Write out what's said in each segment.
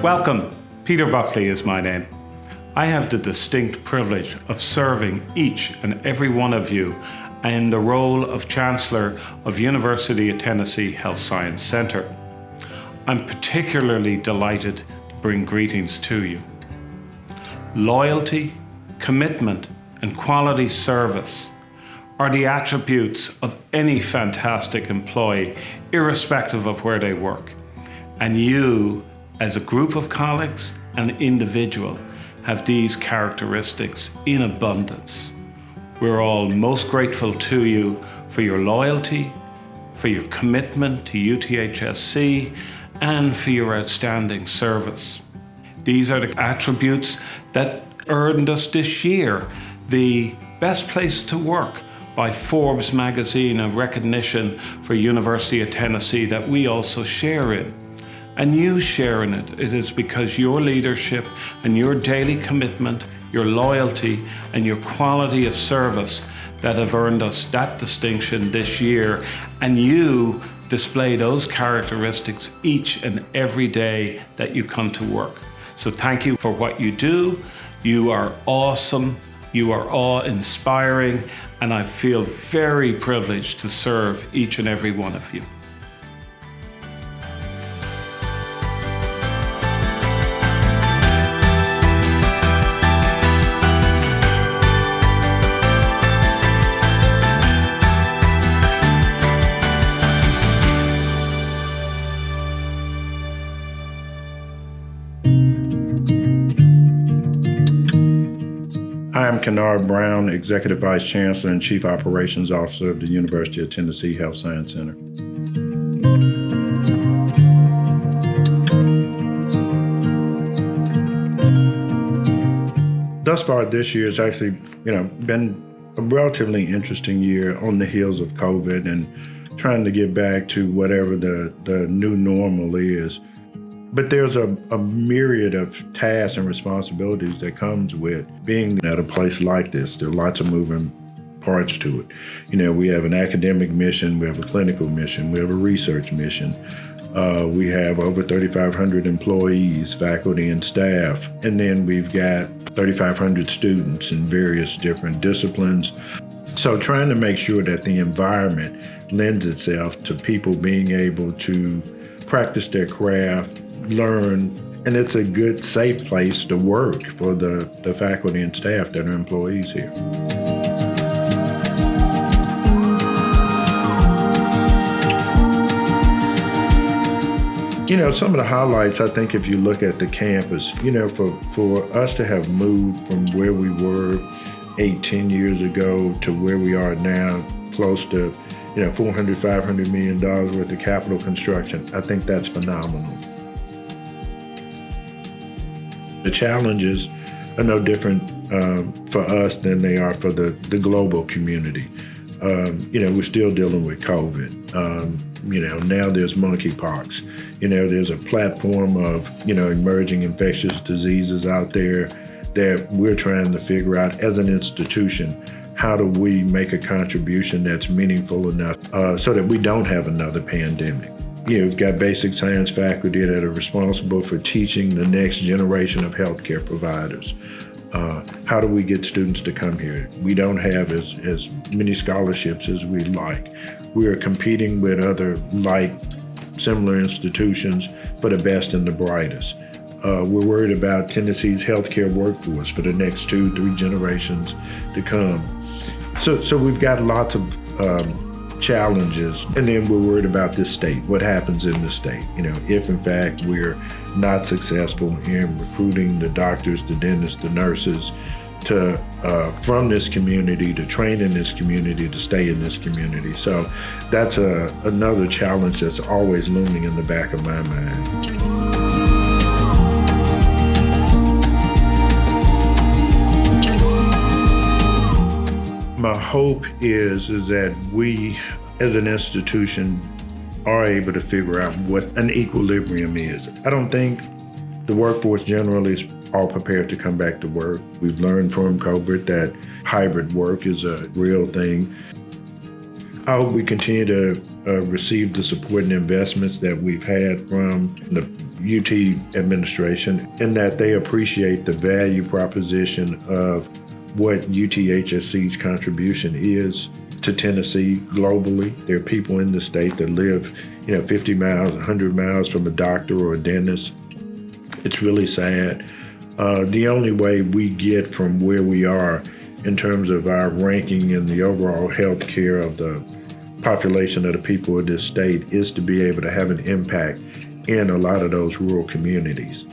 Welcome. Peter Buckley is my name. I have the distinct privilege of serving each and every one of you in the role of Chancellor of University of Tennessee Health Science Centre. I'm particularly delighted to bring greetings to you. Loyalty, commitment, and quality service are the attributes of any fantastic employee, irrespective of where they work. And you, as a group of colleagues and individual, have these characteristics in abundance. We're all most grateful to you for your loyalty, for your commitment to UTHSC, and for your outstanding service. These are the attributes that earned us this year the Best Place to Work by Forbes magazine, a recognition for University of Tennessee that we also share in. And you share in it. It is because your leadership and your daily commitment, your loyalty, and your quality of service that have earned us that distinction this year. And you display those characteristics each and every day that you come to work. So thank you for what you do. You are awesome. You are awe-inspiring. And I feel very privileged to serve each and every one of you. Hi, I'm Kennard Brown, Executive Vice Chancellor and Chief Operations Officer of the University of Tennessee Health Science Center. Thus far this year has actually, been a relatively interesting year on the heels of COVID and trying to get back to whatever the new normal is. But there's a myriad of tasks and responsibilities that comes with being at a place like this. There are lots of moving parts to it. We have an academic mission, we have a clinical mission, we have a research mission. We have over 3,500 employees, faculty and staff. And then we've got 3,500 students in various different disciplines. So trying to make sure that the environment lends itself to people being able to practice their craft, learn, and it's a good, safe place to work for the faculty and staff that are employees here. Some of the highlights, I think, if you look at the campus, for us to have moved from where we were 8-10 years ago to where we are now, close to $400, $500 million worth of capital construction, I think that's phenomenal. The challenges are no different for us than they are for the global community. We're still dealing with COVID. Now there's monkeypox. There's a platform of, emerging infectious diseases out there that we're trying to figure out as an institution. How do we make a contribution that's meaningful enough so that we don't have another pandemic? We've got basic science faculty that are responsible for teaching the next generation of healthcare providers. How do we get students to come here? We don't have as many scholarships as we'd like. We are competing with other similar institutions for the best and the brightest. We're worried about Tennessee's healthcare workforce for the next 2-3 generations to come. So we've got lots of challenges, and then we're worried about this state, what happens in the state. If in fact we're not successful in recruiting the doctors, the dentists, the nurses from this community, to train in this community, to stay in this community. So that's another challenge that's always looming in the back of my mind. My hope is that we, as an institution, are able to figure out what an equilibrium is. I don't think the workforce generally is all prepared to come back to work. We've learned from COVID that hybrid work is a real thing. I hope we continue to receive the support and investments that we've had from the UT administration in that they appreciate the value proposition of what UTHSC's contribution is to Tennessee globally. There are people in the state that live, 50 miles, 100 miles from a doctor or a dentist. It's really sad. The only way we get from where we are in terms of our ranking in the overall health care of the population of the people of this state is to be able to have an impact in a lot of those rural communities.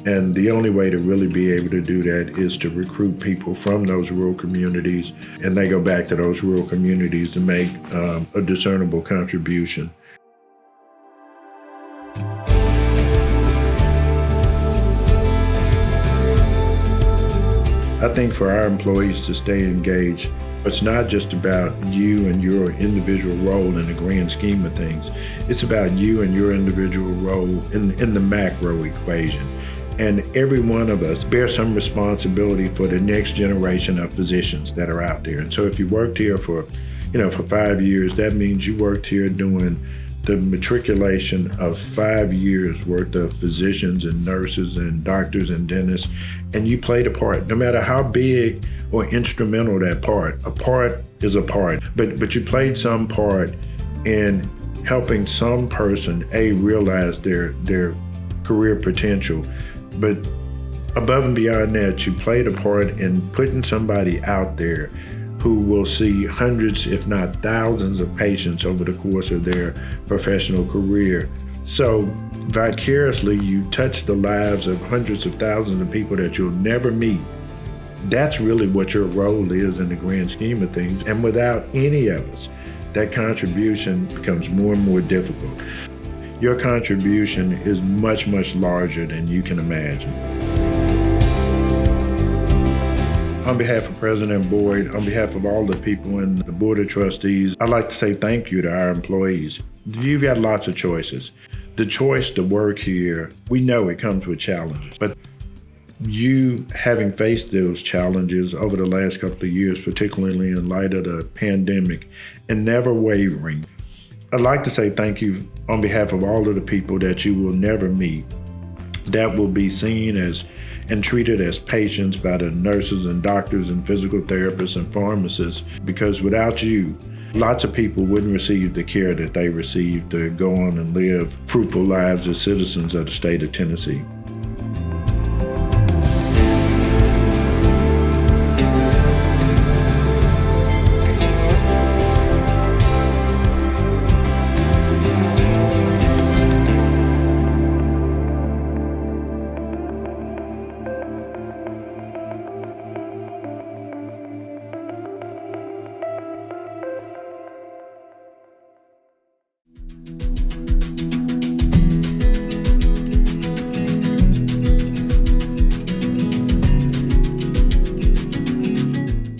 And the only way to really be able to do that is to recruit people from those rural communities, and they go back to those rural communities to make a discernible contribution. I think for our employees to stay engaged, it's not just about you and your individual role in the grand scheme of things. It's about you and your individual role in the macro equation. And every one of us bears some responsibility for the next generation of physicians that are out there. And so if you worked here for 5 years, that means you worked here doing the matriculation of 5 years worth of physicians and nurses and doctors and dentists, and you played a part. No matter how big or instrumental that part, a part is a part, but you played some part in helping some person, realize their career potential. But above and beyond that, you played a part in putting somebody out there who will see hundreds, if not thousands of patients over the course of their professional career. So vicariously, you touch the lives of hundreds of thousands of people that you'll never meet. That's really what your role is in the grand scheme of things. And without any of us, that contribution becomes more and more difficult. Your contribution is much, much larger than you can imagine. On behalf of President Boyd, on behalf of all the people in the Board of Trustees, I'd like to say thank you to our employees. You've got lots of choices. The choice to work here, we know it comes with challenges, but you having faced those challenges over the last couple of years, particularly in light of the pandemic, and never wavering, I'd like to say thank you on behalf of all of the people that you will never meet, that will be seen as and treated as patients by the nurses and doctors and physical therapists and pharmacists, because without you, lots of people wouldn't receive the care that they receive to go on and live fruitful lives as citizens of the state of Tennessee.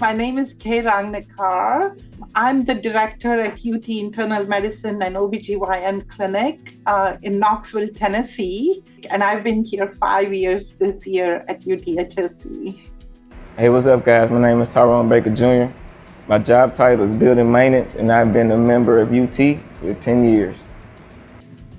My name is Kay Rangnekar. I'm the director at UT Internal Medicine and OBGYN Clinic in Knoxville, Tennessee. And I've been here 5 years this year at UTHSC. Hey, what's up, guys? My name is Tyrone Baker Jr. My job title is Building Maintenance, and I've been a member of UT for 10 years.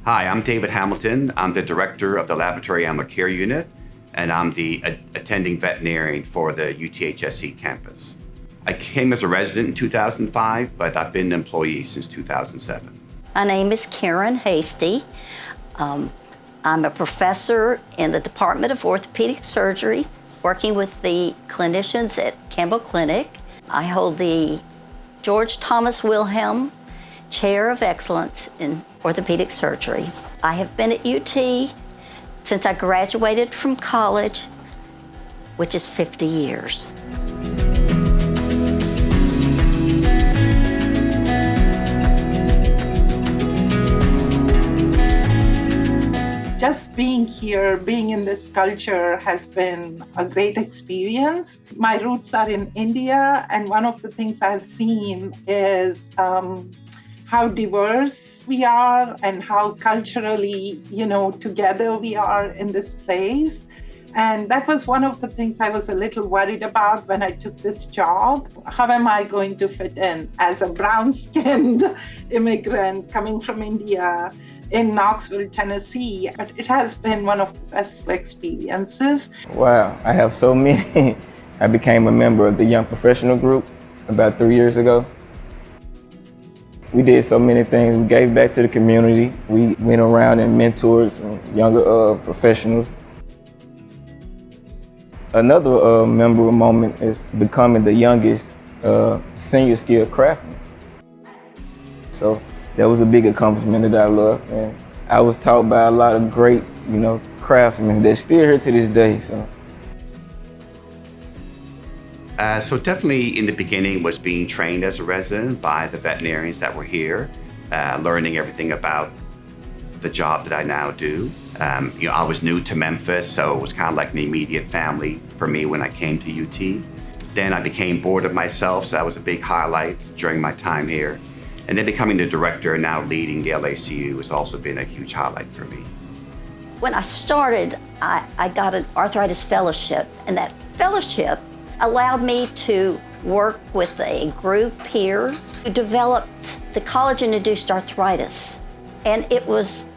Hi, I'm David Hamilton. I'm the director of the Laboratory Animal Care Unit, and I'm the attending veterinarian for the UTHSC campus. I came as a resident in 2005, but I've been an employee since 2007. My name is Karen Hasty. I'm a professor in the Department of Orthopedic Surgery, working with the clinicians at Campbell Clinic. I hold the George Thomas Wilhelm Chair of Excellence in Orthopedic Surgery. I have been at UT since I graduated from college, which is 50 years. Just being here, being in this culture has been a great experience. My roots are in India, and one of the things I've seen is how diverse we are and how culturally, together we are in this place. And that was one of the things I was a little worried about when I took this job. How am I going to fit in as a brown-skinned immigrant coming from India in Knoxville, Tennessee, but it has been one of the best experiences. Wow, I have so many. I became a member of the Young Professional Group about 3 years ago. We did so many things. We gave back to the community. We went around and mentored some younger professionals. Another memorable moment is becoming the youngest senior skilled craftsman. So that was a big accomplishment that I loved. And I was taught by a lot of great, craftsmen that's still here to this day. So definitely in the beginning was being trained as a resident by the veterinarians that were here, learning everything about the job that I now do. I was new to Memphis, so it was kind of like an immediate family for me when I came to UT. Then I became bored of myself, so that was a big highlight during my time here. And then becoming the director and now leading the LACU has also been a huge highlight for me. When I started, I got an arthritis fellowship, and that fellowship allowed me to work with a group here who developed the collagen-induced arthritis. And it was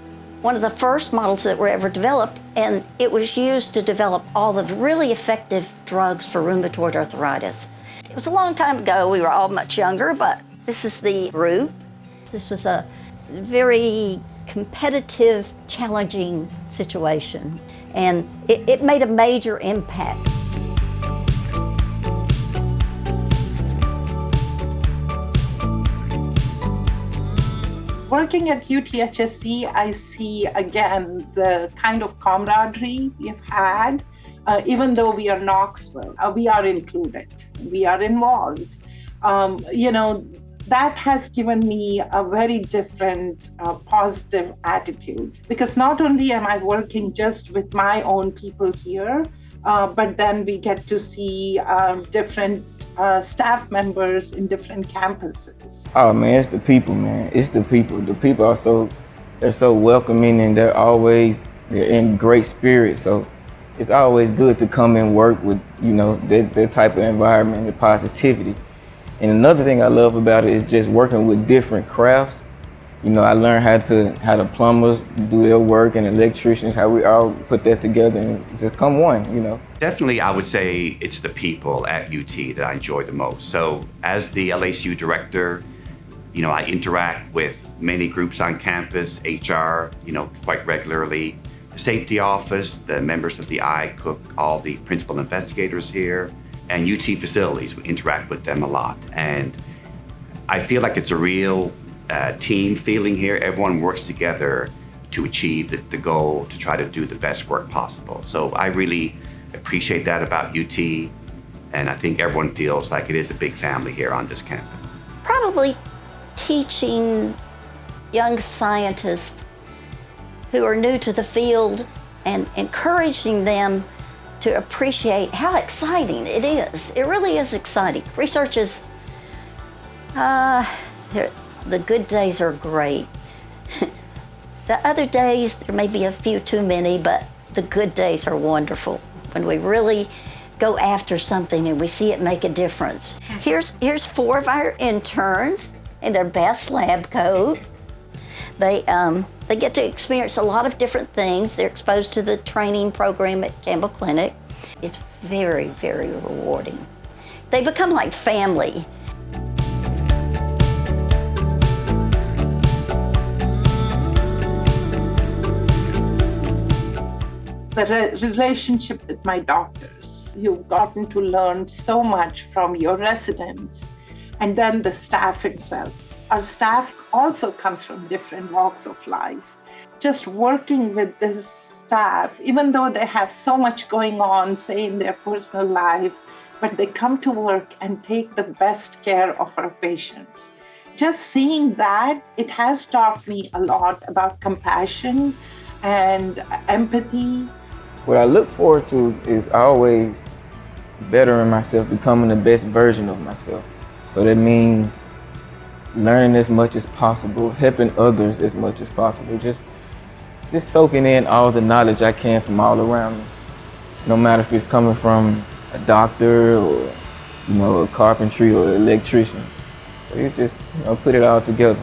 one of the first models that were ever developed, and it was used to develop all the really effective drugs for rheumatoid arthritis. It was a long time ago. We were all much younger, but this is the group. This was a very competitive, challenging situation, and it made a major impact. Working at UTHSC, I see again the kind of camaraderie we've had. Even though we are Knoxville, we are included, we are involved. That has given me a very different positive attitude, because not only am I working just with my own people here, but then we get to see different staff members in different campuses. Oh man, it's the people, man. It's the people. The people they're so welcoming, and they're in great spirit. So it's always good to come and work with, that type of environment, the positivity. And another thing I love about it is just working with different crafts. I learned how the plumbers do their work and electricians, how we all put that together and just come one, Definitely, I would say it's the people at UT that I enjoy the most. So as the LACU director, I interact with many groups on campus, HR, quite regularly. The safety office, the members of the ICOOK, all the principal investigators here, and UT facilities, we interact with them a lot. And I feel like it's a real team feeling here. Everyone works together to achieve the goal, to try to do the best work possible. So I really appreciate that about UT, and I think everyone feels like it is a big family here on this campus. Probably teaching young scientists who are new to the field and encouraging them to appreciate how exciting it is. It really is exciting. Research is, the good days are great. The other days, there may be a few too many, but the good days are wonderful when we really go after something and we see it make a difference. Here's 4 of our interns in their best lab coat. They get to experience a lot of different things. They're exposed to the training program at Campbell Clinic. It's very, very rewarding. They become like family. The relationship with my doctors. You've gotten to learn so much from your residents, and then the staff itself. Our staff also comes from different walks of life. Just working with this staff, even though they have so much going on, say in their personal life, but they come to work and take the best care of our patients. Just seeing that, it has taught me a lot about compassion and empathy. What I look forward to is always bettering myself, becoming the best version of myself. So that means learning as much as possible, helping others as much as possible, just soaking in all the knowledge I can from all around me. No matter if it's coming from a doctor or, a carpentry or an electrician. So you just, put it all together.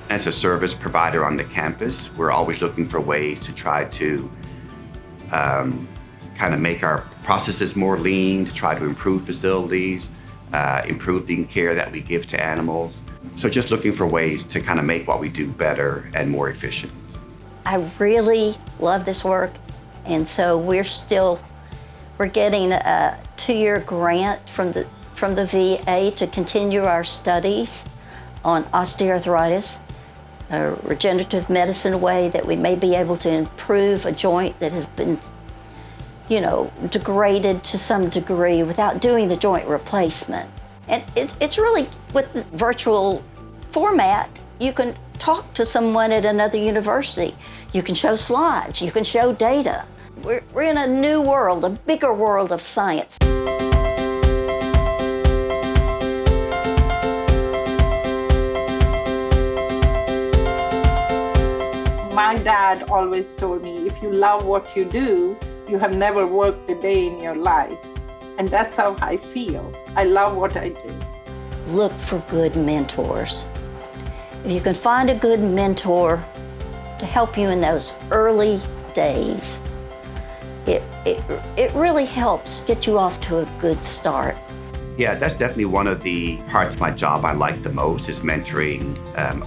As a service provider on the campus, we're always looking for ways to try to kind of make our processes more lean, to try to improve facilities, improve the care that we give to animals. So just looking for ways to kind of make what we do better and more efficient. I really love this work, and so we're getting a 2-year grant from the VA to continue our studies on osteoarthritis, a regenerative medicine way that we may be able to improve a joint that has been, degraded to some degree without doing the joint replacement. And it's really, with the virtual format, you can talk to someone at another university. You can show slides, you can show data. We're in a new world, a bigger world of science. My dad always told me, if you love what you do, you have never worked a day in your life. And that's how I feel. I love what I do. Look for good mentors. If you can find a good mentor to help you in those early days, it really helps get you off to a good start. Yeah, that's definitely one of the parts of my job I like the most, is mentoring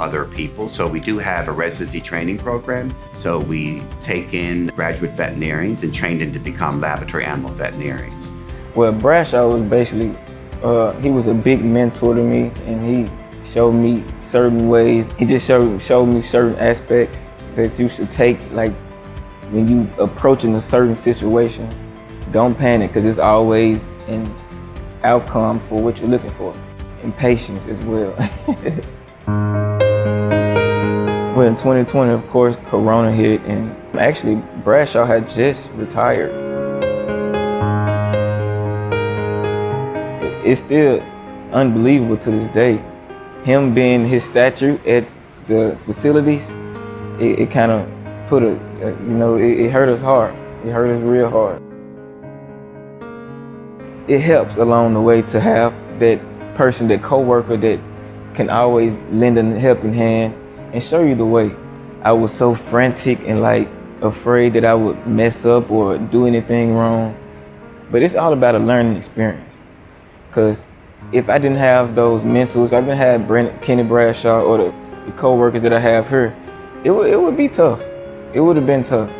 other people. So we do have a residency training program. So we take in graduate veterinarians and train them to become laboratory animal veterinarians. Well, Bradshaw was basically, he was a big mentor to me, and he showed me certain ways. He just showed me certain aspects that you should take, like when you approaching a certain situation, don't panic, because it's always an outcome for what you're looking for, and patience as well. Well, in 2020, of course, Corona hit, and actually Bradshaw had just retired. It's still unbelievable to this day. Him being his statue at the facilities, it kind of put it hurt us hard. It hurt us real hard. It helps along the way to have that person, that coworker that can always lend a helping hand and show you the way. I was so frantic and afraid that I would mess up or do anything wrong. But it's all about a learning experience. Because if I didn't have those mentors, I didn't have Kenny Bradshaw or the coworkers that I have here, it would be tough. It would have been tough.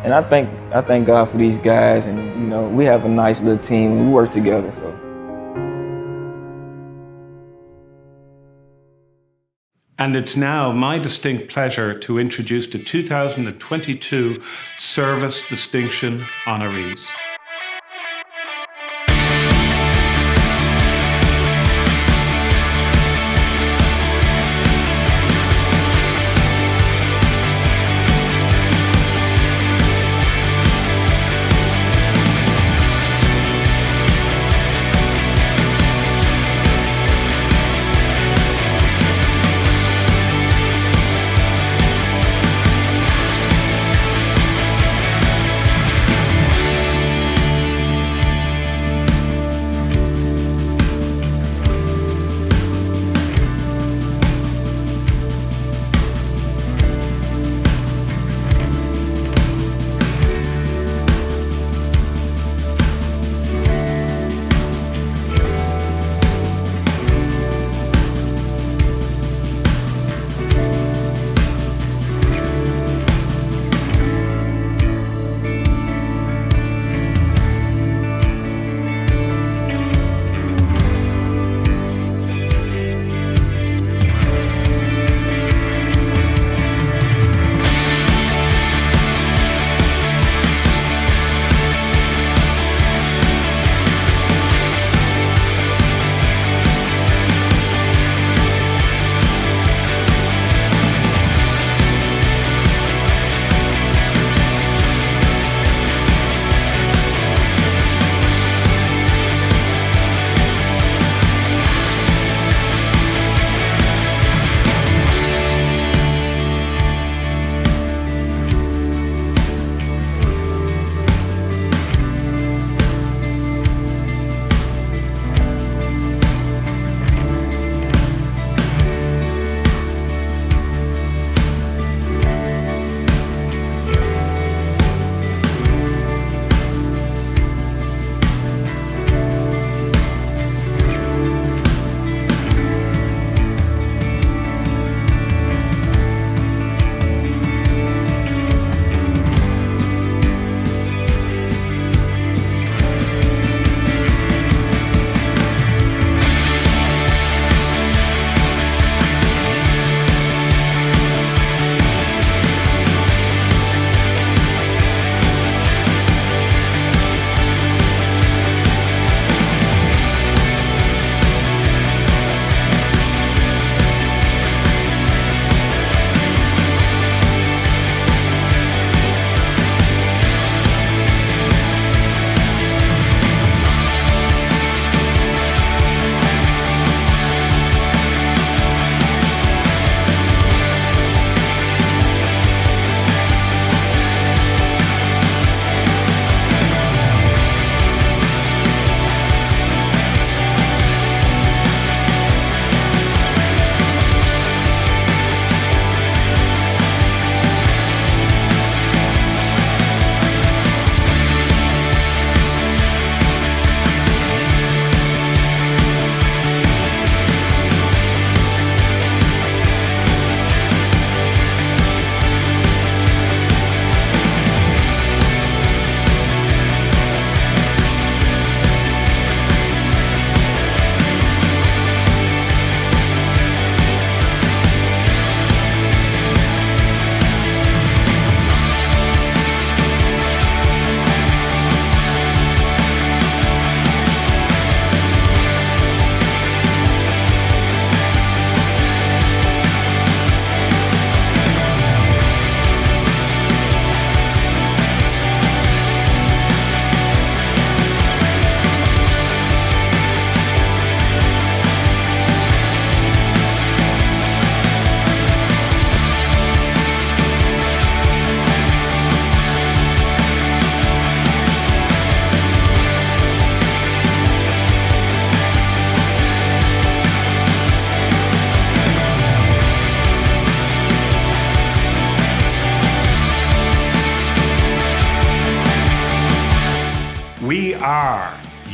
And I thank God for these guys, and we have a nice little team and we work together. So. And it's now my distinct pleasure to introduce the 2022 Service Distinction honorees.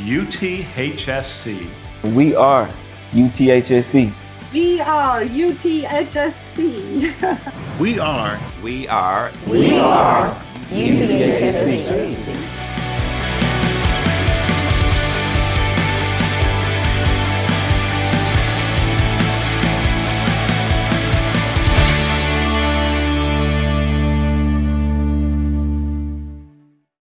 UTHSC. We are UTHSC. We are UTHSC. We are We are UTHSC.